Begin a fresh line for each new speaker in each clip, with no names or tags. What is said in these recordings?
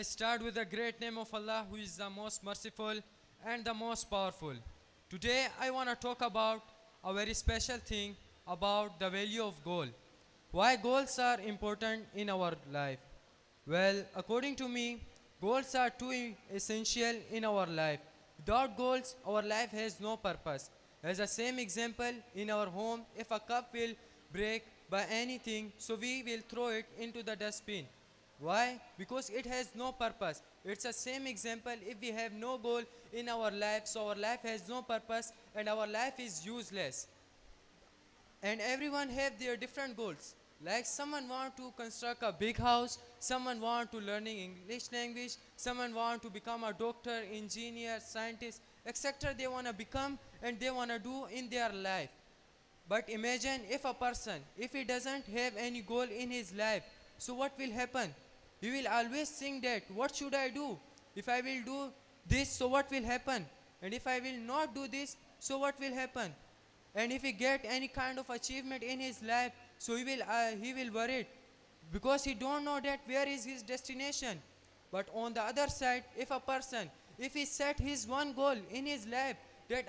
I start with the great name of Allah, who is the most merciful and the most powerful. Today, I want to talk about a very special thing about the value of goal. Why goals are important in our life? Well, according to me, goals are too essential in our life. Without goals, our life has no purpose. As a same example, in our home, if a cup will break by anything, so we will throw it into the dustbin. Why? Because it has no purpose. It's the same example if we have no goal in our life, so our life has no purpose and our life is useless. And everyone have their different goals. Like someone want to construct a big house, someone want to learning English language, someone want to become a doctor, engineer, scientist, etc. They want to become and they want to do in their life. But imagine if a person, if he doesn't have any goal in his life, so what will happen? He will always think that, what should I do? If I will do this, so what will happen? And if I will not do this, so what will happen? And if he get any kind of achievement in his life, so he will worry because he don't know that where is his destination. But on the other side, if a person, if he set his one goal in his life that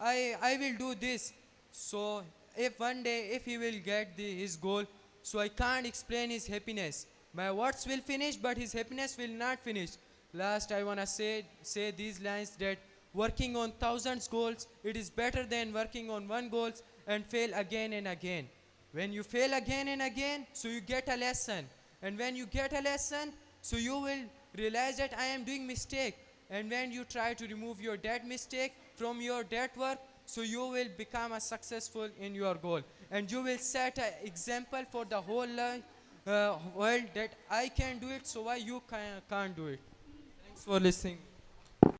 I will do this, so if one day if he will get his goal, so I can't explain his happiness. My words will finish, but his happiness will not finish. Last, I wanna say these lines that working on thousands goals, it is better than working on one goals and fail again and again. When you fail again and again, so you get a lesson. And when you get a lesson, so you will realize that I am doing mistake. And when you try to remove your that mistake from your that work, so you will become a successful in your goal. And you will set an example for the whole world that I can do it, so why you can't do it. Thanks for listening.